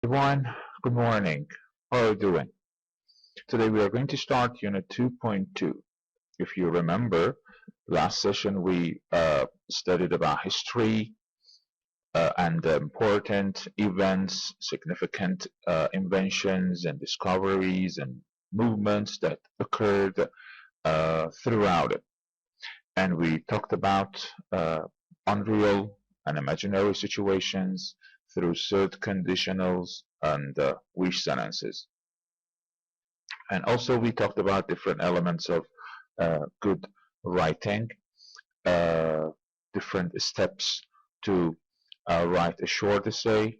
Everyone, good morning. How are you doing? Today we are going to start Unit 2.2. If you remember, last session we studied about history and important events, significant inventions and discoveries and movements that occurred throughout it. And we talked about unreal and imaginary situations through third conditionals and wish sentences. And also we talked about different elements of good writing, different steps to write a short essay.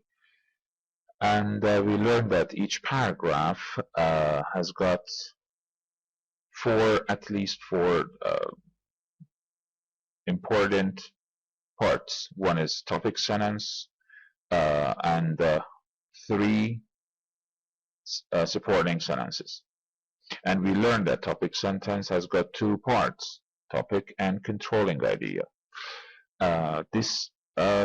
And we learned that each paragraph has got at least four important parts. One is topic sentence and three supporting sentences. And we learned that topic sentence has got two parts, topic and controlling idea. This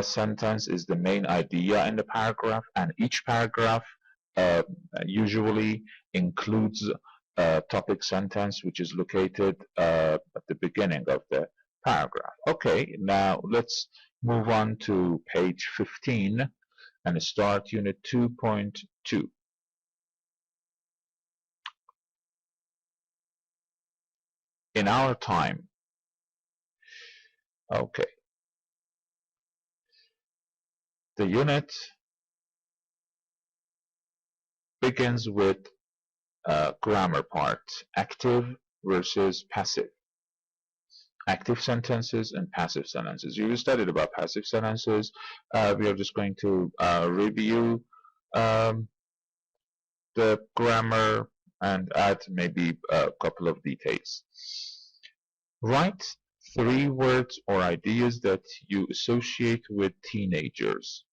sentence is the main idea in the paragraph, and each paragraph usually includes a topic sentence which is located at the beginning of the paragraph. Okay, now let's move on to page 15 and start Unit 2.2. In our time. Okay. The unit begins with grammar part, active versus passive. Active sentences and passive sentences. You studied about passive sentences. We are just going to review the grammar and add maybe a couple of details. Write 3 words or ideas that you associate with teenagers.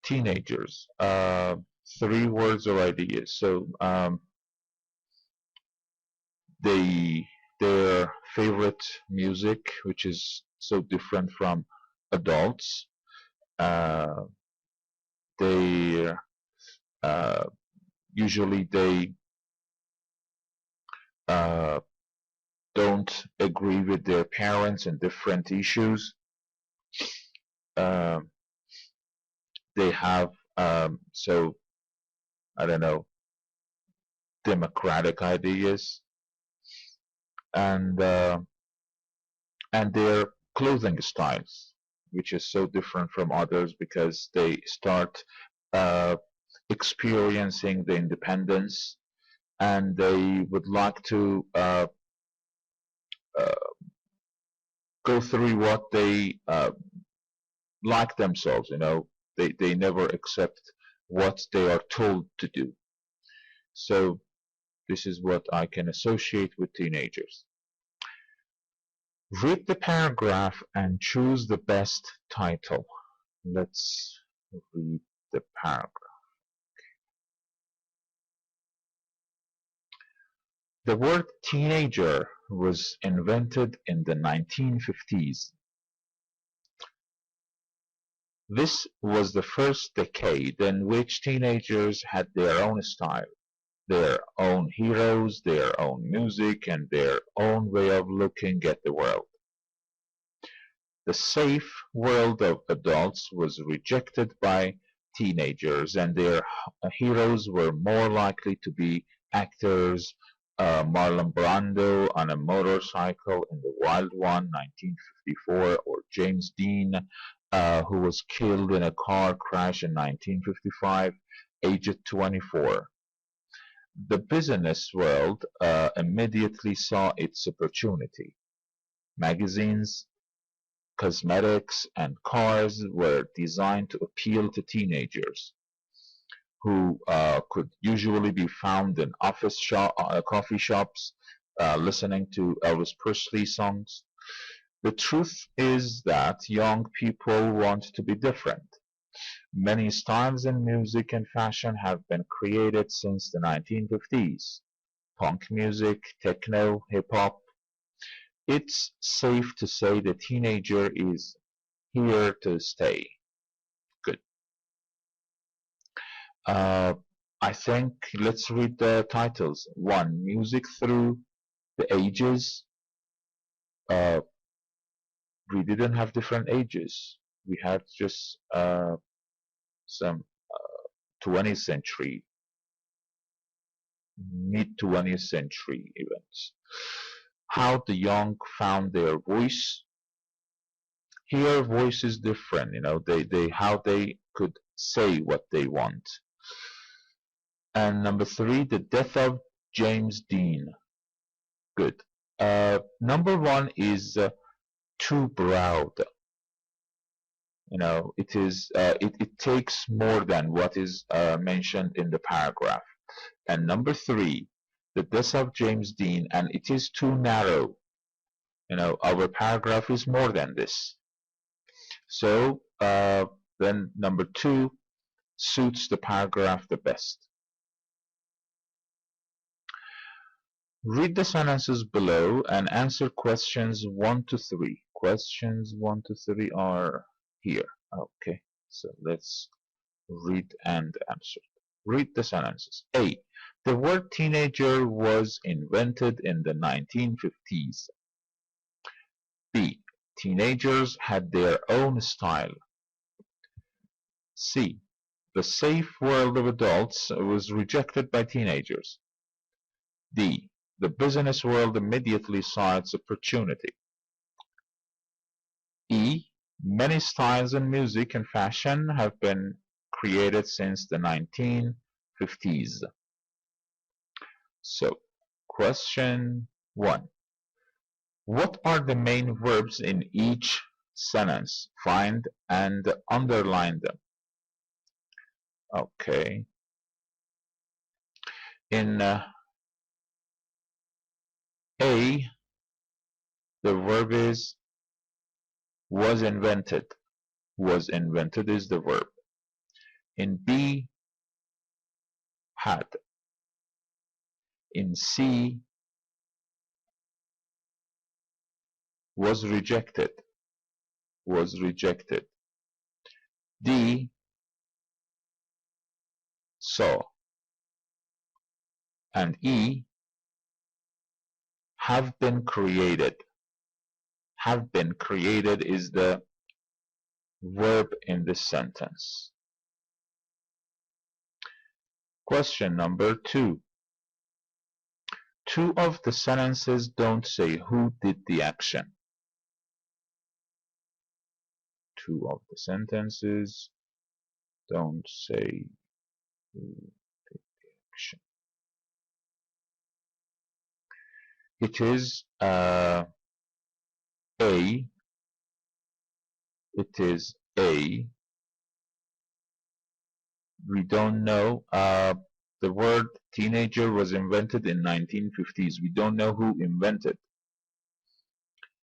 Teenagers. 3 words or ideas. So their favorite music, which is so different from adults. Usually they don't agree with their parents in different issues. They have so I don't know, democratic ideas, and their clothing styles, which is so different from others because they start experiencing the independence, and they would like to go through what they like themselves. You know, they never accept what they are told to do. So this is what I can associate with teenagers. Read the paragraph and choose the best title. Let's read the paragraph. The word teenager was invented in the 1950s. This was the first decade in which teenagers had their own style, their own heroes, their own music, and their own way of looking at the world. The safe world of adults was rejected by teenagers, and their heroes were more likely to be actors, Marlon Brando on a motorcycle in The Wild One, 1954, or James Dean, who was killed in a car crash in 1955, aged 24. The business world immediately saw its opportunity. Magazines, cosmetics, and cars were designed to appeal to teenagers, who could usually be found in coffee shops, listening to Elvis Presley songs. The truth is that young people want to be different. Many styles in music and fashion have been created since the 1950s. Punk music, techno, hip-hop. It's safe to say the teenager is here to stay. Good. Uh, I think let's read the titles. One, Music Through the Ages. Uh, we didn't have different ages. We had just some 20th century, mid 20th century events. How the young found their voice. Here, voice is different. They how they could say what they want. And number three, the death of James Dean. Good. Number one is too broad. It takes more than what is mentioned in the paragraph. And number three, the death of James Dean, and it is too narrow. Our paragraph is more than this. So then number two suits the paragraph the best. Read the sentences below and answer questions 1 to 3. Questions 1 to 3 are here. Okay, so let's read and answer. Read the sentences. A. The word teenager was invented in the 1950s. B. Teenagers had their own style. C. The safe world of adults was rejected by teenagers. D. The business world immediately saw its opportunity. E. Many styles in music and fashion have been created since the 1950s. So, question 1. What are the main verbs in each sentence? Find and underline them. Okay. In A, the verb is was invented. Was invented is the verb. In B, had. In C, was rejected. Was rejected. D, saw. And E, have been created. Have been created is the verb in this sentence. Question number 2. Two of the sentences don't say who did the action. Two of the sentences don't say who did the action. It is A. It is A. We don't know. The word teenager was invented in 1950s. We don't know who invented.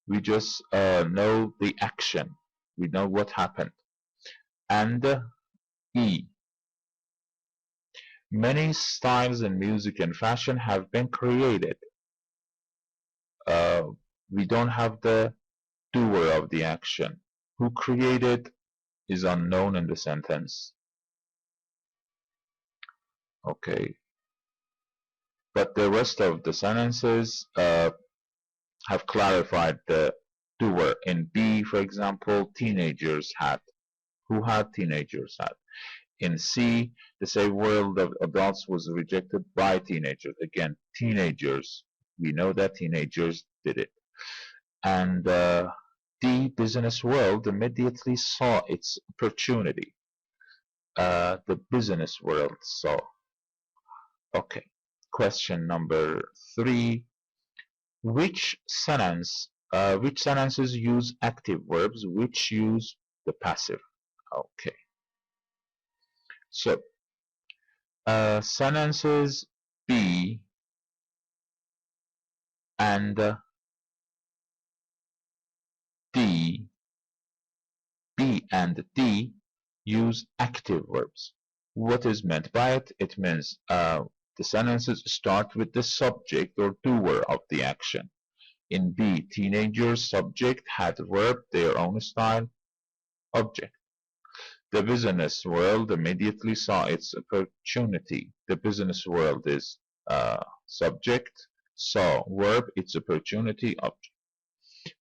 We just know the action. We know what happened. And E. Many styles in music and fashion have been created. We don't have the doer of the action. Who created is unknown in the sentence. Okay. But the rest of the sentences have clarified the doer. In B, for example, teenagers had. Who had teenagers had? In C, the same world of adults was rejected by teenagers. Again, teenagers. We know that teenagers did it. And D, business world immediately saw its opportunity. The business world saw. Okay. Question number 3. Which sentences use active verbs? Which use the passive? Okay. So, sentences B and D, B and D use active verbs. What is meant by it? It means the sentences start with the subject or doer of the action. In B, teenagers, subject, had verb, their own style, object. The business world immediately saw its opportunity. The business world is subject, saw verb, its opportunity, object.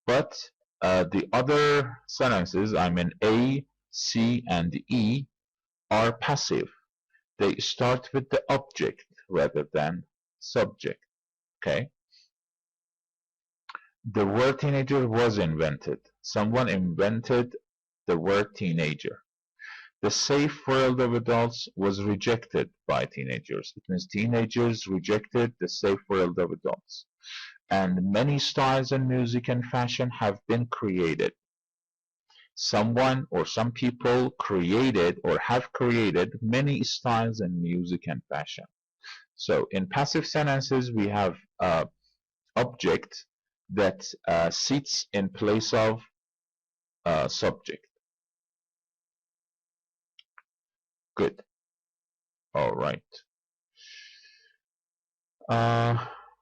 But the other sentences, I mean A, C, and E, are passive. They start with the object rather than subject. Okay? The word teenager was invented. Someone invented the word teenager. The safe world of adults was rejected by teenagers. It means teenagers rejected the safe world of adults. And many styles in music and fashion have been created. Someone or some people created or have created many styles in music and fashion. So in passive sentences, we have object that sits in place of subject. Good. All right.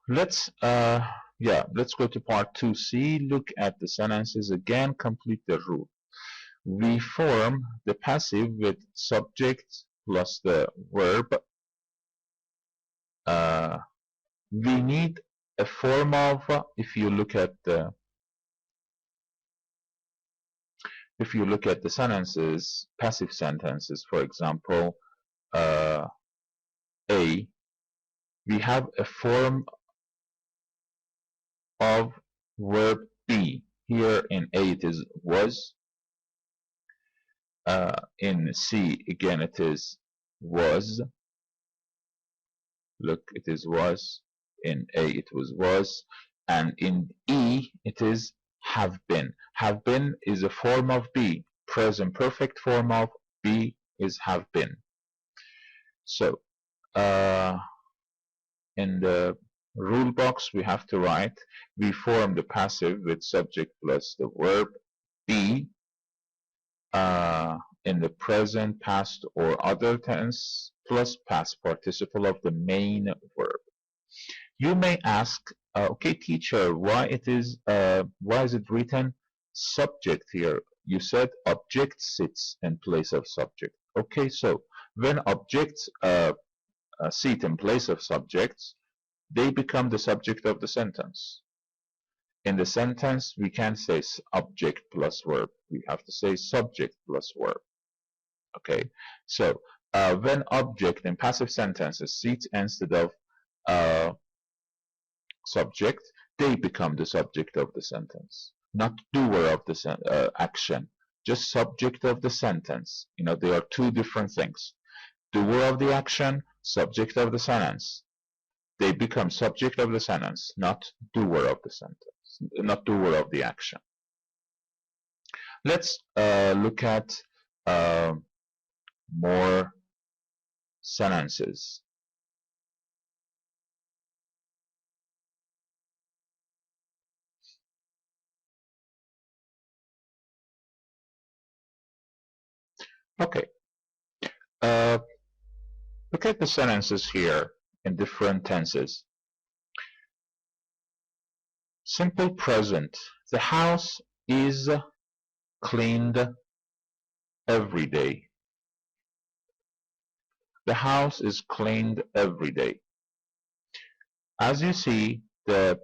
Let's go to part 2C. Look at the sentences again. Complete the rule. We form the passive with subject plus the verb. We need a form of, if you look at the sentences, passive sentences, for example, A, we have a form of verb be. Here in A it is was. In C again it is was. Look, it is was. In A it was. And in E it is have been. Have been is a form of be. Present perfect form of be is have been. So in the rule box we have to write, we form the passive with subject plus the verb be in the present, past, or other tense plus past participle of the main verb. You may ask, okay teacher, why is it written subject here? You said object sits in place of subject. Okay, so when objects sit in place of subjects, they become the subject of the sentence. In the sentence, we can't say object plus verb. We have to say subject plus verb. Okay, so when object in passive sentences sits instead of subject, they become the subject of the sentence, not doer of the action, just subject of the sentence. You know, they are two different things. Doer of the action, subject of the sentence. They become subject of the sentence, not doer of the sentence, not doer of the action. Let's look at more sentences. Okay. Look at the sentences here in different tenses. Simple present. The house is cleaned every day. The house is cleaned every day. As you see, the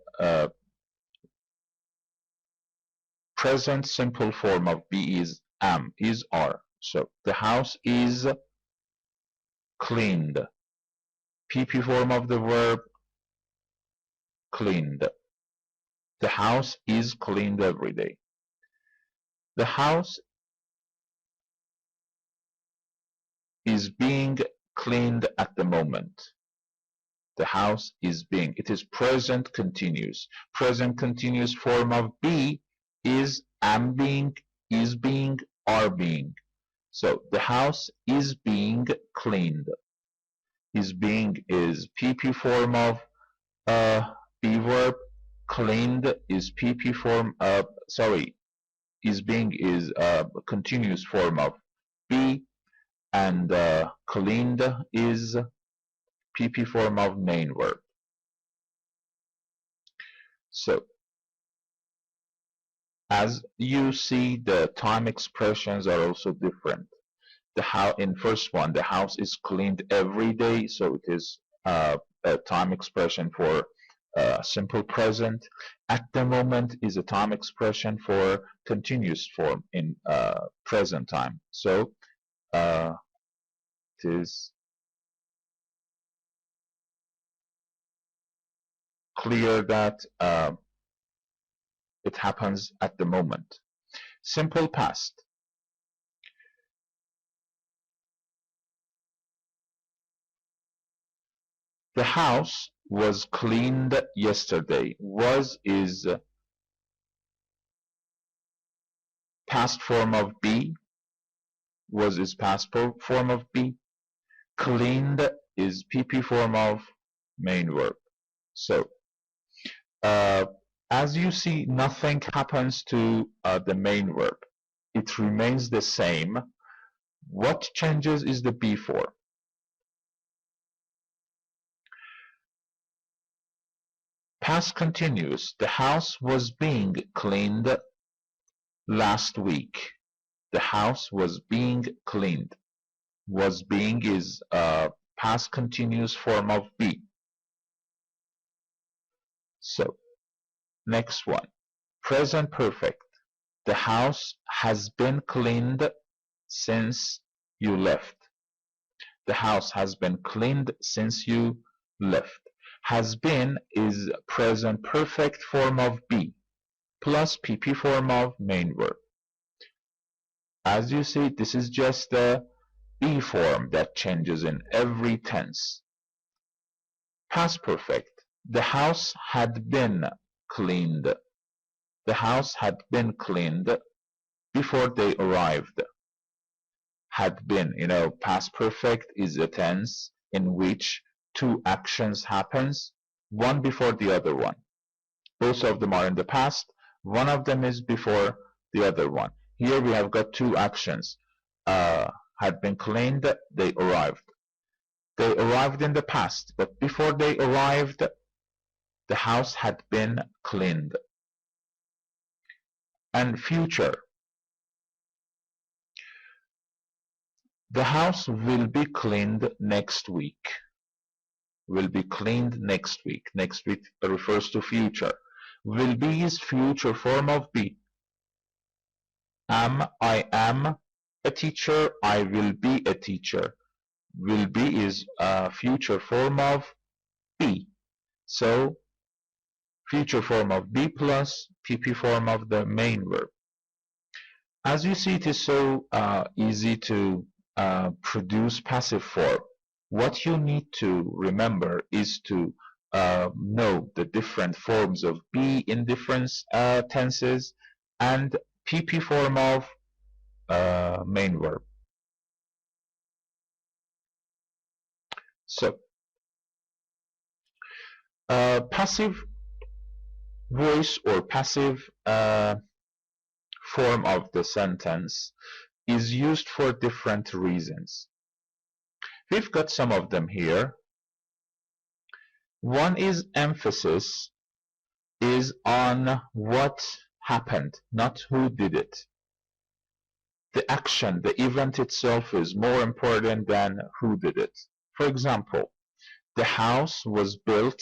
present simple form of be is am, is are. So the house is cleaned. PP form of the verb cleaned. The house is cleaned every day. The house is being cleaned at the moment. The house is being. It is present continuous. Present continuous form of be is am being, is being, are being. So the house is being cleaned. Is being is PP form of be verb. Cleaned is PP form of, is being is continuous form of be, and cleaned is PP form of main verb. So as you see, the time expressions are also different. The house in first one, the house is cleaned every day, so it is a time expression for simple present. At the moment is a time expression for continuous form in present time. So it is clear that it happens at the moment. Simple past. The house was cleaned yesterday. Was is past form of be. Was is past form of be. Cleaned is PP form of main verb. So, as you see, nothing happens to the main verb. It remains the same. What changes is the be form. Past continuous. The house was being cleaned last week. The house was being cleaned. Was being is past continuous form of be. So, next one. Present perfect. The house has been cleaned since you left. The house has been cleaned since you left. Has been is present perfect form of be plus PP form of main verb. As you see, this is just the be form that changes in every tense. Past perfect. The house had been cleaned. The house had been cleaned before they arrived. Had been, past perfect is a tense in which two actions happens, one before the other one. Both of them are in the past. One of them is before the other one. Here we have got two actions. Had been cleaned, they arrived. They arrived in the past, but before they arrived, the house had been cleaned. And future. The house will be cleaned next week. Will be cleaned next week. Next week refers to future. Will be is future form of be. I am a teacher. I will be a teacher. Will be is a future form of be. So, future form of be plus PP form of the main verb. As you see, it is so easy to produce passive form. What you need to remember is to know the different forms of be in different tenses and PP form of main verb. So, passive voice or passive form of the sentence is used for different reasons. We've got some of them here. One is emphasis is on what happened, not who did it. The action, the event itself is more important than who did it. For example, the house was built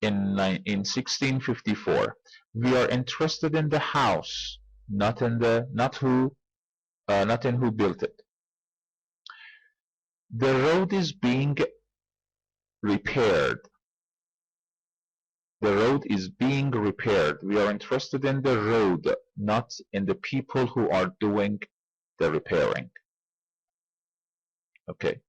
in 1654. We are interested in the house, not in who built it. The road is being repaired. The road is being repaired. We are interested in the road, not in the people who are doing the repairing. Okay.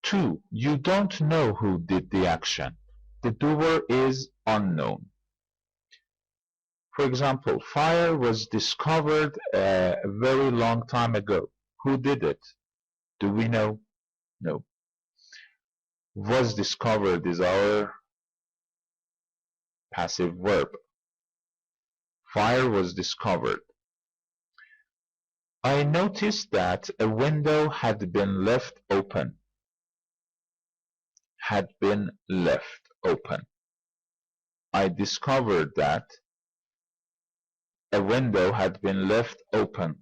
2. You don't know who did the action. The doer is unknown. For example, fire was discovered a very long time ago. Who did it? Do we know? No. Was discovered is our passive verb. Fire was discovered. I noticed that a window had been left open. Had been left open. I discovered that A window had been left open.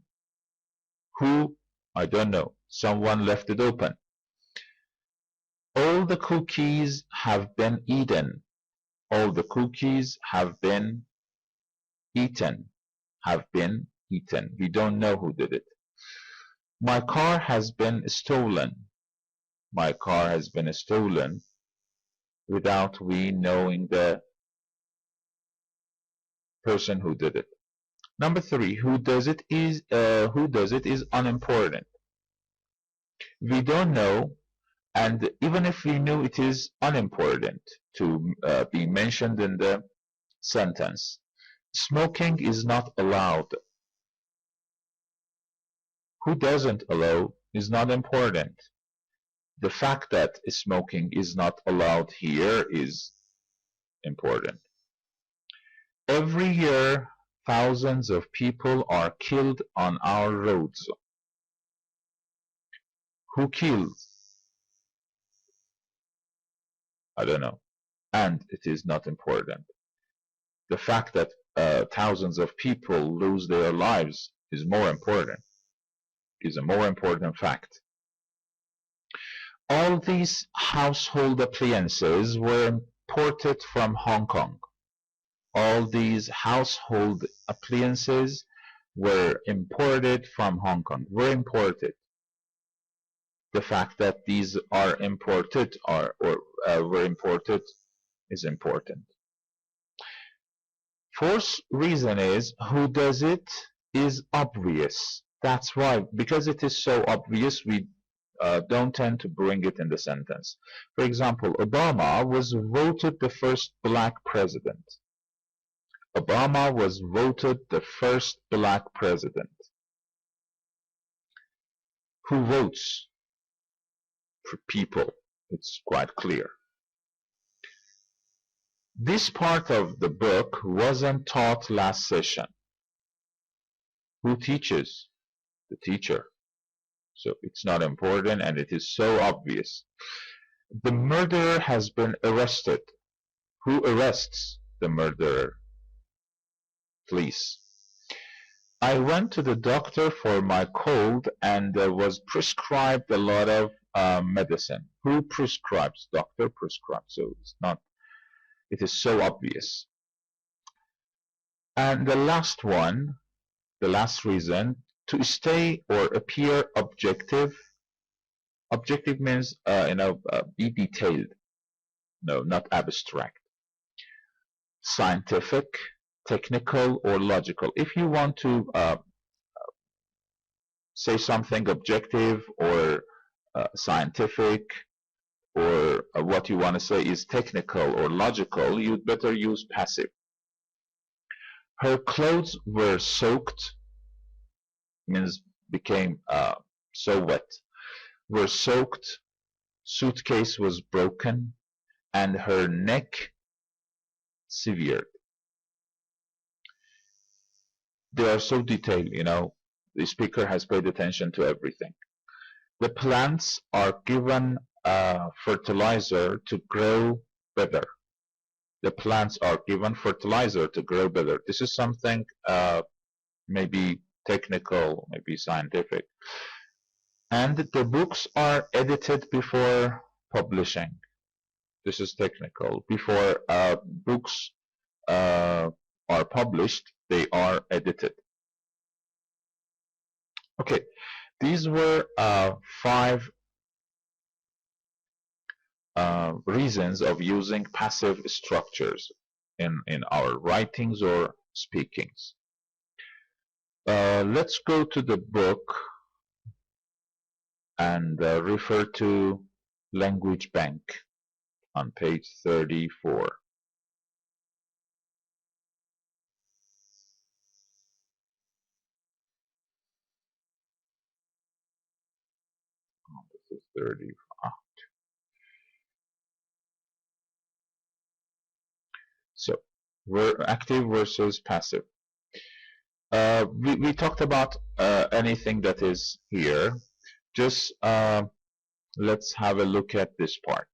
Who? I don't know. Someone left it open. All the cookies have been eaten. All the cookies have been eaten. Have been eaten. We don't know who did it. My car has been stolen. My car has been stolen without we knowing the person who did it. Number three, who does it is unimportant. We don't know, and even if we knew, it is unimportant to be mentioned in the sentence. Smoking is not allowed. Who doesn't allow is not important. The fact that smoking is not allowed here is important. Every year, thousands of people are killed on our roads. Who kills? I don't know. And it is not important. The fact that thousands of people lose their lives is more important, is a more important fact. All these household appliances were imported from Hong Kong. All these household appliances were imported from Hong Kong. Were imported. The fact that these are imported or were imported is important. Fourth reason is who does it is obvious. That's why, because it is so obvious, we don't tend to bring it in the sentence. For example, Obama was voted the first black president. Obama was voted the first black president. Who votes? For people. It's quite clear. This part of the book wasn't taught last session. Who teaches? The teacher. So it's not important and it is so obvious. The murderer has been arrested. Who arrests the murderer? Police. I went to the doctor for my cold and was prescribed a lot of medicine. Who prescribes? Doctor prescribes. So it's not. It is so obvious. And the last one, the last reason, to stay or appear objective. Objective means, be detailed. No, not abstract. Scientific, technical, or logical. If you want to say something objective or scientific, or what you want to say is technical or logical, you'd better use passive. Her clothes were soaked, means became so wet. Were soaked, suitcase was broken, and her neck severed. They are so detailed, the speaker has paid attention to everything. The plants are given fertilizer to grow better. The plants are given fertilizer to grow better. This is something maybe technical, maybe scientific. And the books are edited before publishing. This is technical. Before books are published, they are edited. Okay, these were 5 reasons of using passive structures in our writings or speakings. Let's go to the book and refer to Language Bank on page 34. This is 30. So, active versus passive. We talked about anything that is here. Just let's have a look at this part.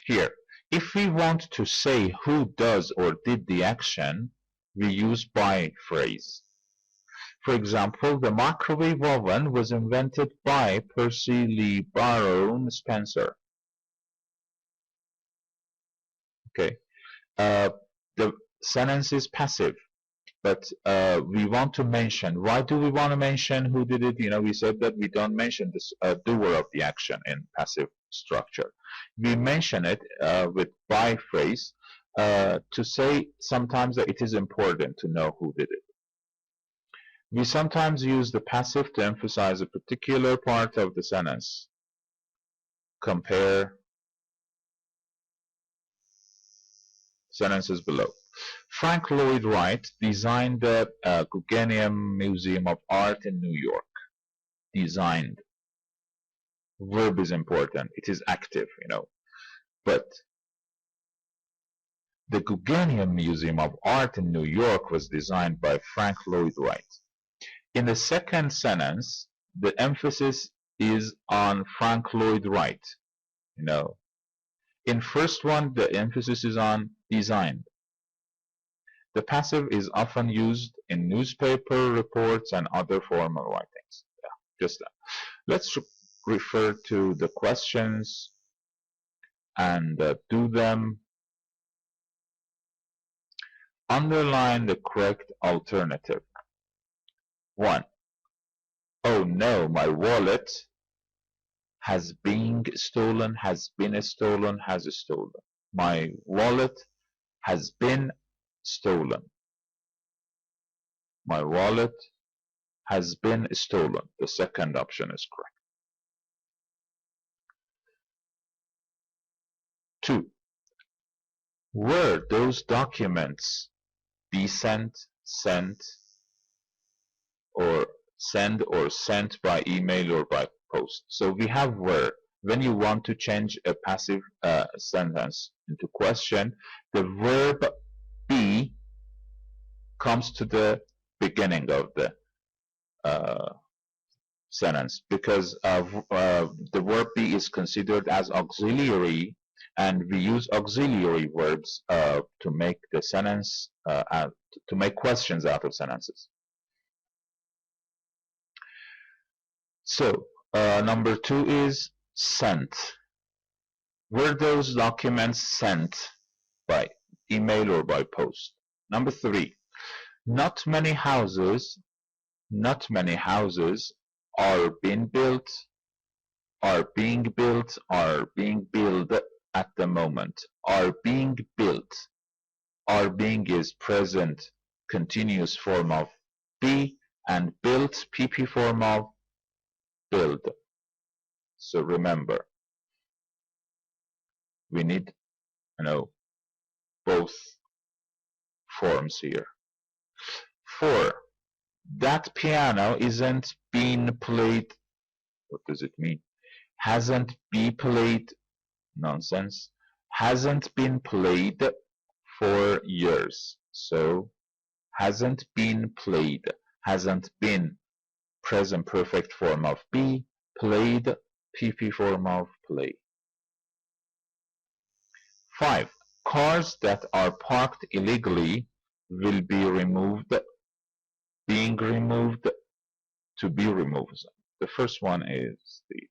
Here, if we want to say who does or did the action, we use by phrase. For example, the microwave oven was invented by Percy Lee Baron Spencer. Okay, the sentence is passive, but we want to mention. Why do we want to mention who did it? We said that we don't mention this doer of the action in passive structure. We mention it with by phrase to say sometimes that it is important to know who did it. We sometimes use the passive to emphasize a particular part of the sentence. Compare sentences below. Frank Lloyd Wright designed the Guggenheim Museum of Art in New York. Designed. Verb is important. It is active, But the Guggenheim Museum of Art in New York was designed by Frank Lloyd Wright. In the second sentence, the emphasis is on Frank Lloyd Wright. In first one, the emphasis is on designed. The passive is often used in newspaper reports and other formal writings. Just that. Let's refer to the questions and do them. Underline the correct alternative. 1. Oh no, my wallet has been stolen, has stolen. My wallet has been stolen. My wallet has been stolen. The second option is correct. 2. Were those documents be sent or sent by email or by post? So we have were. When you want to change a passive sentence into question, the verb be comes to the beginning of the sentence, because the verb be is considered as auxiliary, and we use auxiliary verbs to make the sentence to make questions out of sentences. So number 2 is sent. Were those documents sent by email or by post? Number 3, not many houses are being built at the moment. Are being built. Are being is present continuous form of be, and built PP form of build. So remember, we need both forms here. 4. That piano isn't being played. What does it mean? Hasn't been played. Nonsense. Hasn't been played for years. So hasn't been played. Hasn't been present perfect form of be, played PP form of play. 5. Cars that are parked illegally will be removed. Being removed, to be removed. The first one is the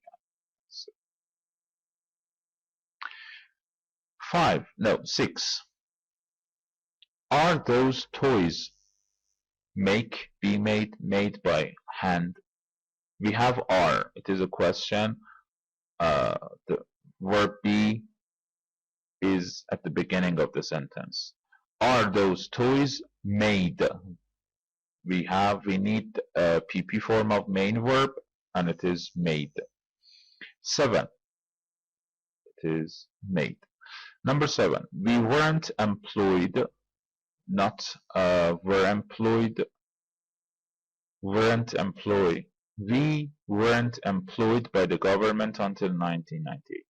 answer. 6. Are those toys be made by hand? We have are. It is a question. The verb be is at the beginning of the sentence. Are those toys made? We need a PP form of main verb, and it is made. 7. It is made. Number 7. We weren't employed, not were employed. Weren't employed. We weren't employed by the government until 1998.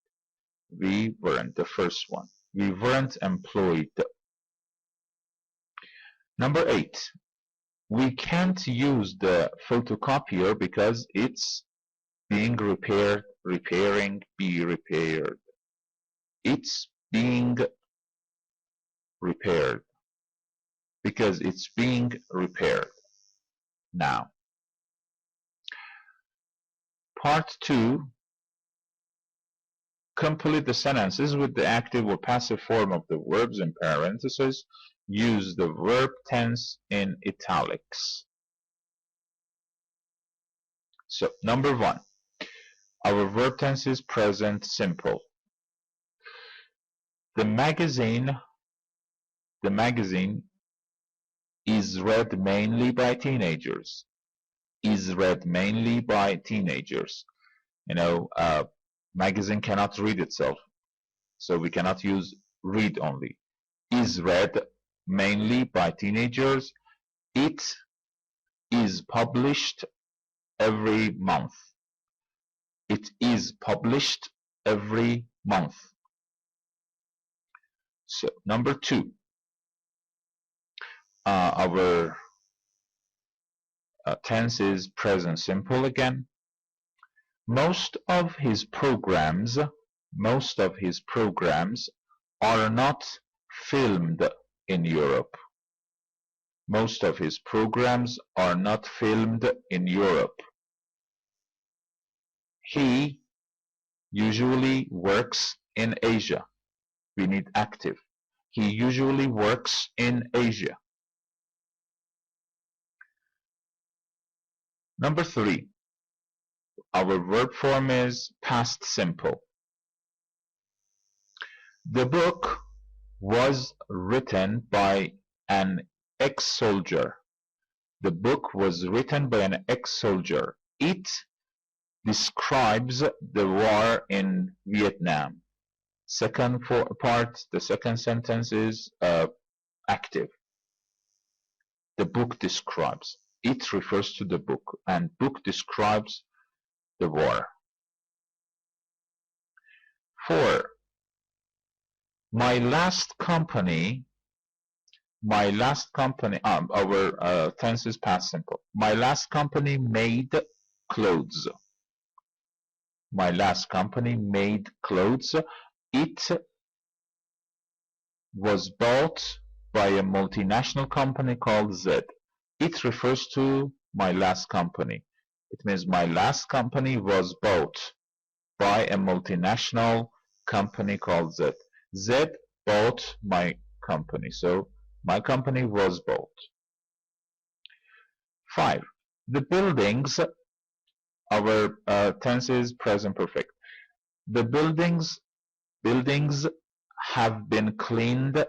We weren't, the first one. We weren't employed. Number 8. We can't use the photocopier because it's being repaired, repairing, be repaired. it's being repaired. Because it's being repaired. Now, part 2, complete the sentences with the active or passive form of the verbs in parentheses. Use the verb tense in italics. So, number 1, our verb tense is present simple. The magazine is read mainly by teenagers. Is read mainly by teenagers. You know, magazine cannot read itself, so we cannot use read only. Is read mainly by teenagers. It is published every month. It is published every month. So, number 2, our tense is present simple again. Most of his programs are not filmed in Europe. Most of his programs are not filmed in Europe. He usually works in Asia. We need active. He usually works in Asia. Number 3, our verb form is past simple. The book was written by an ex-soldier. The book was written by an ex-soldier. It describes the war in Vietnam. Second part, the second sentence is active. The book describes. It refers to the book, and book describes the war. 4. My last company, our tense is past simple. My last company made clothes. My last company made clothes. It was bought by a multinational company called Z. It refers to my last company. It means my last company was bought by a multinational company called Z. Z bought my company. So my company was bought. 5. The buildings, our tense is present perfect. The buildings have been cleaned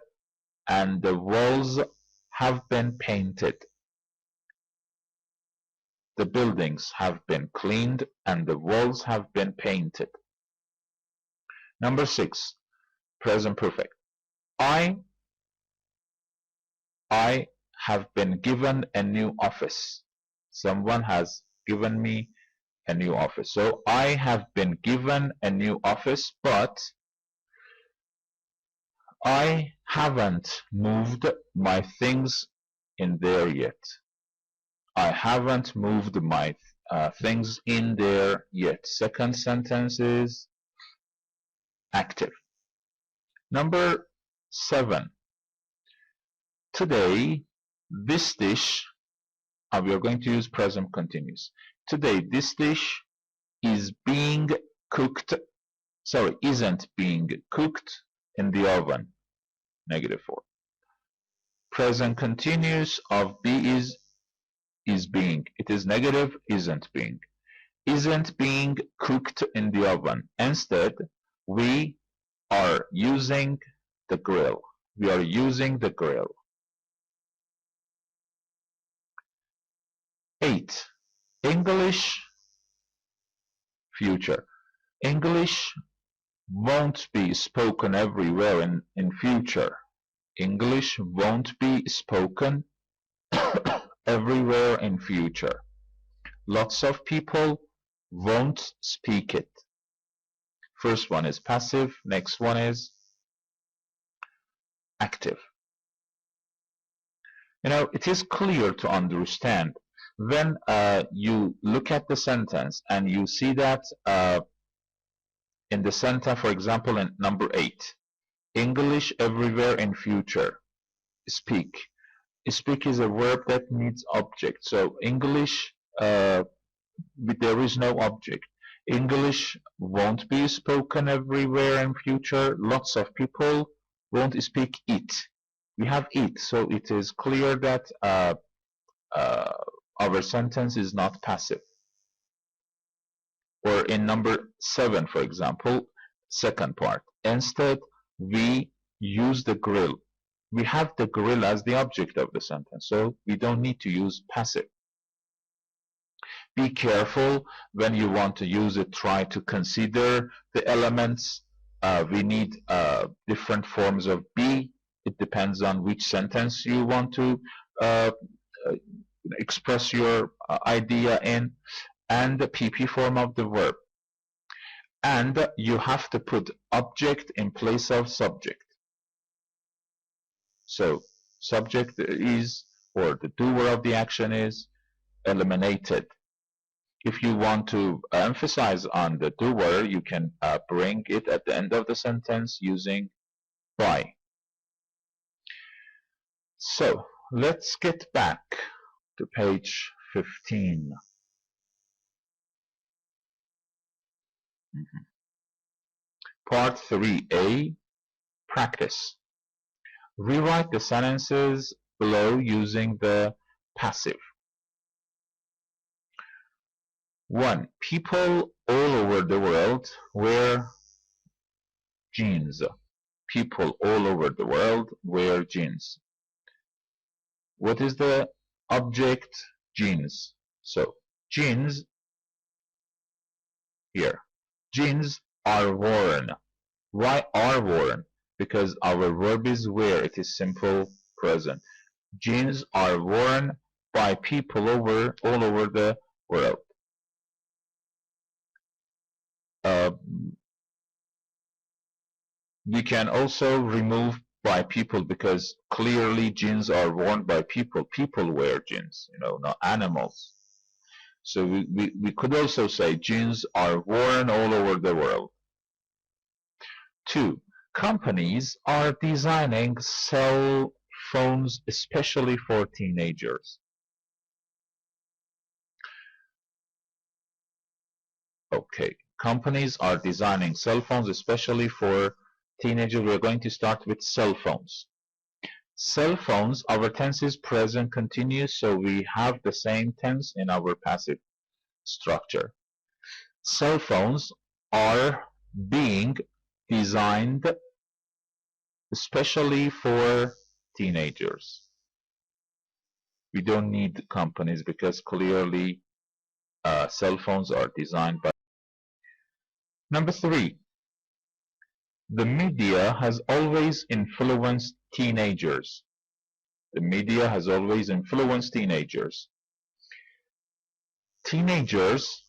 and the walls have been painted. The buildings have been cleaned and the walls have been painted. Number 6, present perfect. I have been given a new office. Someone has given me a new office. So I have been given a new office, but I haven't moved my things in there yet. I haven't moved my things in there yet. Second sentence is active. Number 7. Today, this dish, we are going to use present continuous. Today, this dish is being cooked, isn't being cooked in the oven. Negative 4. Present continuous of be is being. It is negative, isn't being. Isn't being cooked in the oven. Instead, we are using the grill. We are using the grill. 8. English future. English won't be spoken everywhere in future. English won't be spoken everywhere in future. Lots of people won't speak it. First one is passive, next one is active. You know, it is clear to understand when you look at the sentence and you see that in the sentence, for example, in number 8, English everywhere in future. Speak. Speak is a verb that needs object. So English, there is no object. English won't be spoken everywhere in future. Lots of people won't speak it. We have it, so it is clear that our sentence is not passive. Or in number 7, for example, second part. Instead, we use the grill. We have the grill as the object of the sentence, so we don't need to use passive. Be careful when you want to use it. Try to consider the elements. We need different forms of be. It depends on which sentence you want to express your idea in, and the PP form of the verb. And you have to put object in place of subject. So subject is, or the doer of the action is, eliminated. If you want to emphasize on the doer, you can bring it at the end of the sentence using by. So let's get back to page 15. Part 3A, practice. Rewrite the sentences below using the passive. 1. People all over the world wear jeans. People all over the world wear jeans. What is the object? Jeans. So, jeans here. Jeans are worn. Why are worn? Because our verb is wear. It is simple present. Jeans are worn by people all over the world. We can also remove by people, because clearly jeans are worn by people. People wear jeans, not animals. So we could also say jeans are worn all over the world. 2. Companies are designing cell phones especially for teenagers. Okay, companies are designing cell phones especially for teenagers. We're going to start with cell phones. Cell phones, our tense is present continuous, so we have the same tense in our passive structure. Cell phones are being designed especially for teenagers. We don't need companies because clearly cell phones are designed by. Number 3. The media has always influenced teenagers. The media has always influenced teenagers. Teenagers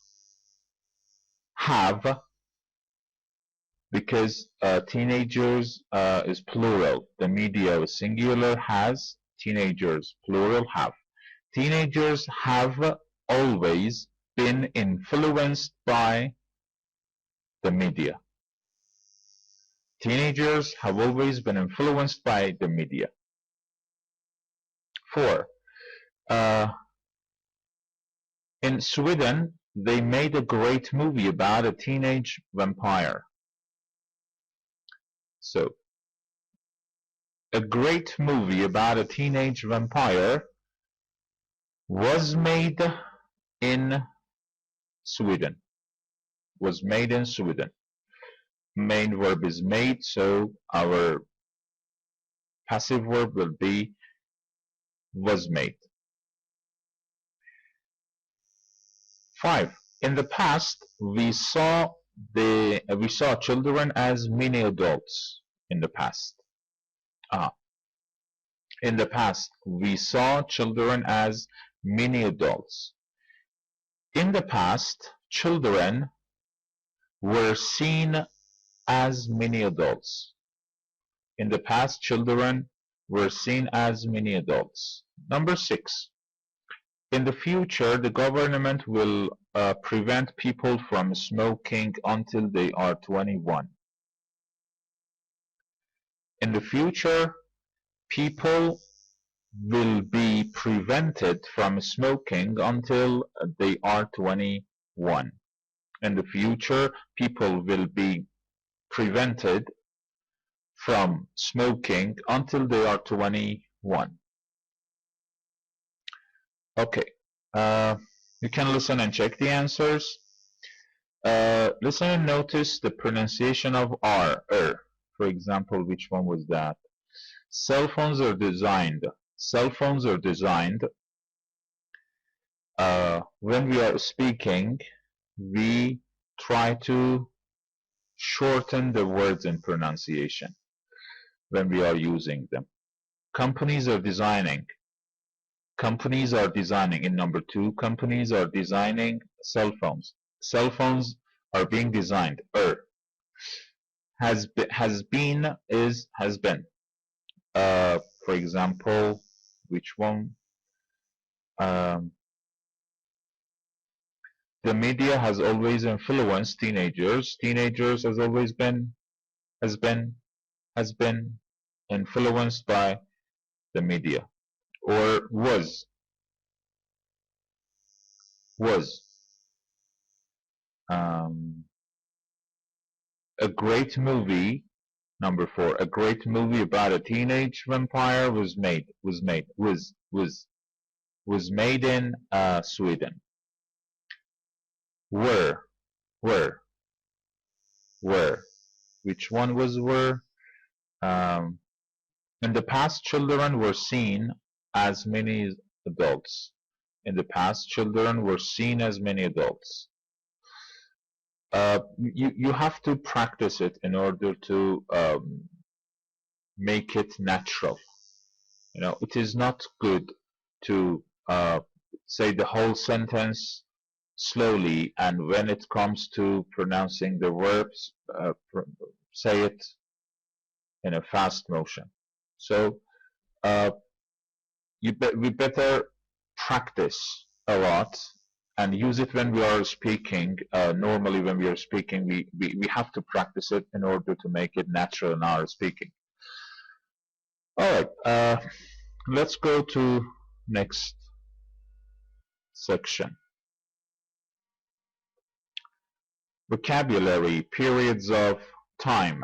have, because teenagers is plural. The media is singular, has. Teenagers, plural, have. Teenagers have always been influenced by the media. Teenagers have always been influenced by the media. 4. In Sweden, they made a great movie about a teenage vampire. So, a great movie about a teenage vampire was made in Sweden. Was made in Sweden. Main verb is made, so our passive verb will be was made. 5. In the past, we saw children as mini adults. In the past. In the past, we saw children as mini adults. In the past, children were seen as mini adults. In the past, children were seen as mini adults. Number 6. In the future, the government will prevent people from smoking until they are 21. In the future, people will be prevented from smoking until they are 21. In the future, people will be prevented from smoking until they are 21. Okay, you can listen and check the answers. Listen and notice the pronunciation of R. For example, which one was that? Cell phones are designed. Cell phones are designed. When we are speaking, we try to shorten the words in pronunciation when we are using them. Companies are designing. Companies are designing. In number 2, companies are designing cell phones. Cell phones are being designed. Has been is has been. For example, which one? The media has always influenced teenagers. Teenagers has always been, has been influenced by the media. Or was. A great movie, number 4, a great movie about a teenage vampire was made in Sweden. Were. Which one was were? In the past, children were seen as many adults. In the past, children were seen as many adults. You have to practice it in order to make it natural. It is not good to say the whole sentence slowly, and when it comes to pronouncing the verbs, say it in a fast motion. So we better practice a lot and use it when we are speaking. Normally when we are speaking, we have to practice it in order to make it natural in our speaking. Alright, let's go to next section. Vocabulary, periods of time.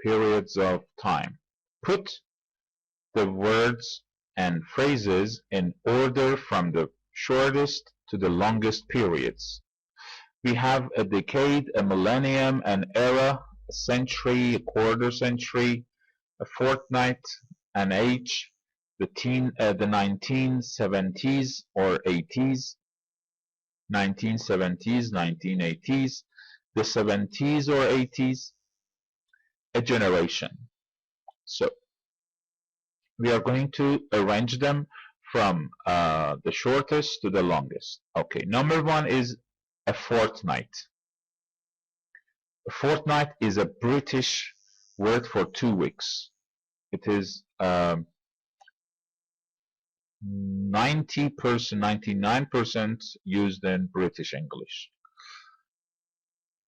Periods of time. Put the words and phrases in order from the shortest to the longest periods. We have a decade, a millennium, an era, a century, a quarter century, a fortnight, an age, the 1970s or 80s, 1970s, 1980s, the 70s or 80s, a generation. So we are going to arrange them from the shortest to the longest. Okay, number 1 is a fortnight. A fortnight is a British word for 2 weeks. It is 90%, 99% used in British English.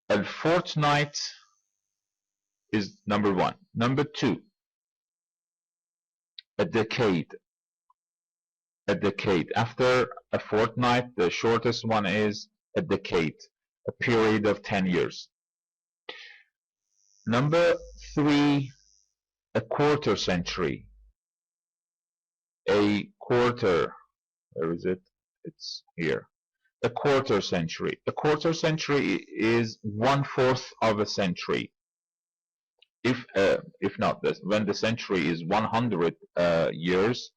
A fortnight is number 1. Number 2, a decade. A decade. After a fortnight, the shortest one is a decade, a period of 10 years. Number 3, a quarter century. A quarter, where is it? It's here. A quarter century. A quarter century is 1/4 of a century. If not, when the century is 100 years,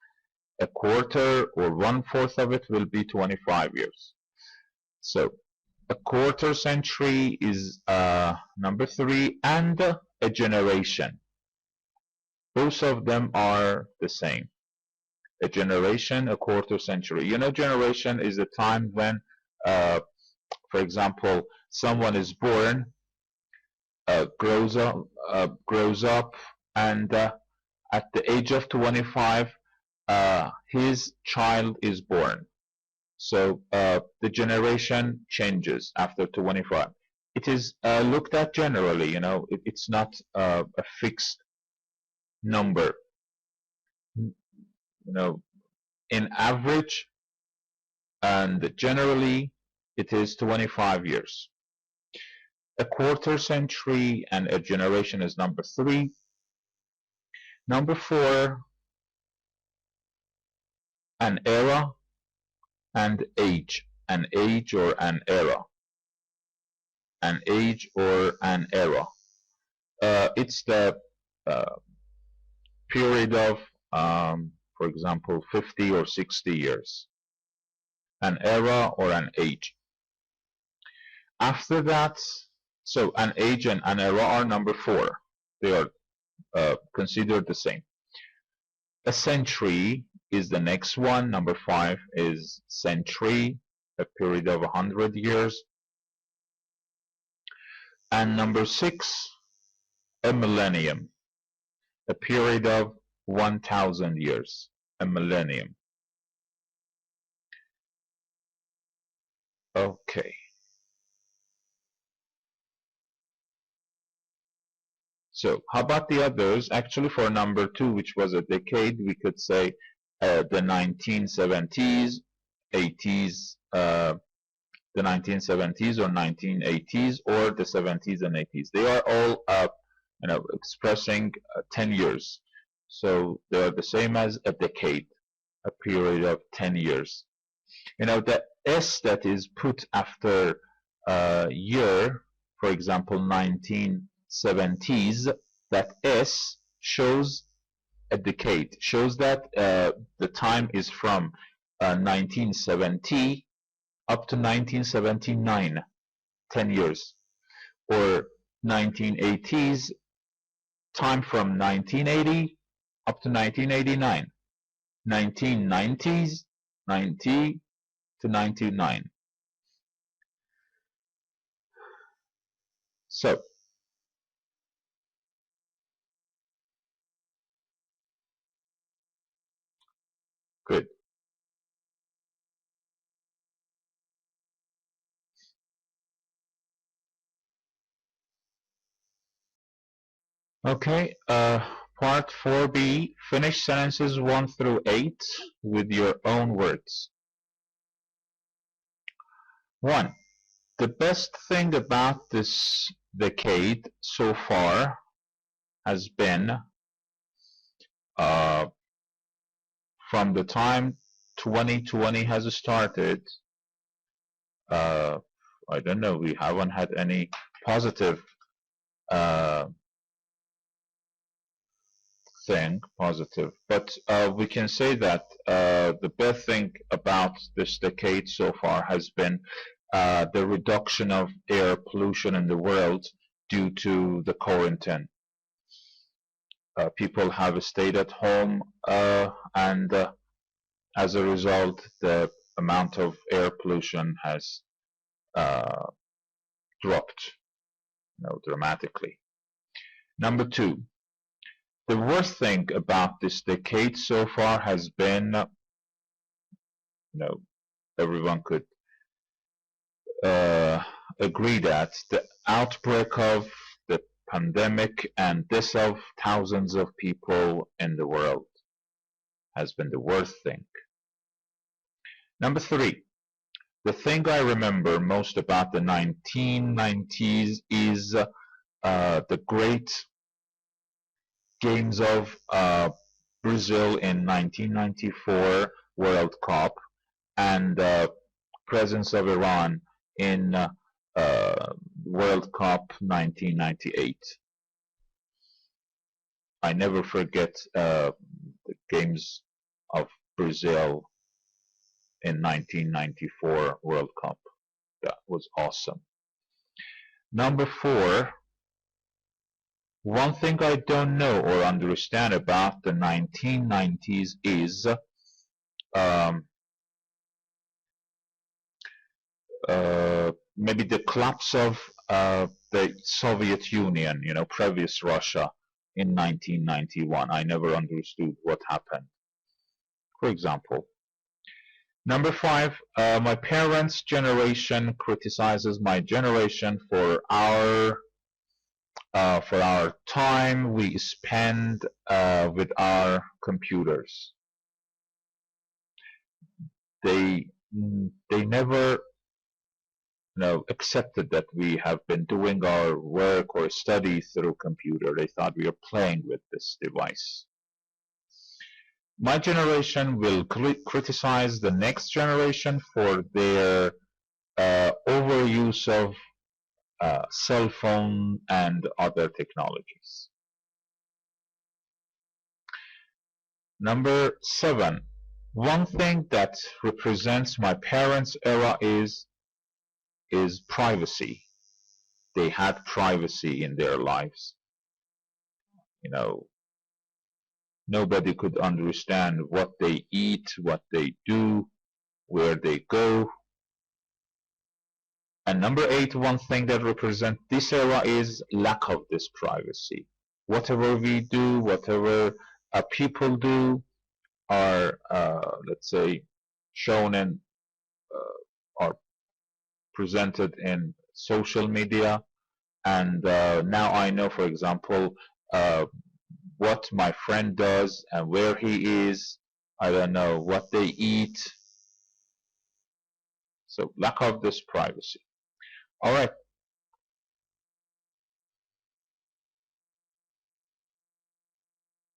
a quarter or 1/4 of it will be 25 years. So a quarter century is number 3, and a generation. Both of them are the same. A generation, a quarter century. Generation is the time when, for example, someone is born, grows up, and at the age of 25, his child is born. So the generation changes after 25. It is looked at generally, it's not a fixed number. In average and generally, it is 25 years. A quarter century and a generation is number 3. Number 4, an era and age. An age or an era. An age or an era. It's the period of, for example, 50 or 60 years. An era or an age. After that, so an age and an era are number 4. They are considered the same. A century is the next one. Number 5 is century, a period of 100 years. And number 6, a millennium, a period of 1,000 years. A millennium. Okay. So how about the others? Actually, for number 2, which was a decade, we could say the 1970s, 80s, the 1970s or 1980s, or the 70s and 80s. They are all expressing 10 years. So they are the same as a decade, a period of 10 years. The S that is put after year, for example, 1970s, that S shows a decade, shows that the time is from 1970 up to 1979, 10 years. Or 1980s, time from 1980 up to 1989. 1990s, 90 to 99. So, good. Okay, part 4B, finish sentences 1 through 8 with your own words. 1. The best thing about this decade so far has been from the time 2020 has started, I don't know, we haven't had any positive but we can say that the best thing about this decade so far has been the reduction of air pollution in the world due to the quarantine. People have stayed at home and as a result the amount of air pollution has dropped dramatically. Number 2, the worst thing about this decade so far has been, everyone could agree that the outbreak of the pandemic and death of thousands of people in the world has been the worst thing. Number 3, the thing I remember most about the 1990s is the great games of Brazil in 1994 World Cup and presence of Iran in World Cup 1998. I never forget the games of Brazil in 1994 World Cup. That was awesome. Number 4, one thing I don't know or understand about the 1990s is maybe the collapse of the Soviet Union, previous Russia in 1991. I never understood what happened. for example. Number 5, my parents' generation criticizes my generation for our time we spend with our computers. They never accepted that we have been doing our work or study through computer. They thought we are playing with this device. My generation will criticize the next generation for their overuse of cell phone and other technologies. Number 7, one thing that represents my parents' era is privacy. They had privacy in their lives. Nobody could understand what they eat, what they do, where they go. And number 8, one thing that represents this era is lack of this privacy. Whatever we do, whatever people do are, let's say, shown in or presented in social media. And now I know, for example, what my friend does and where he is. I don't know what they eat. So lack of this privacy. All right.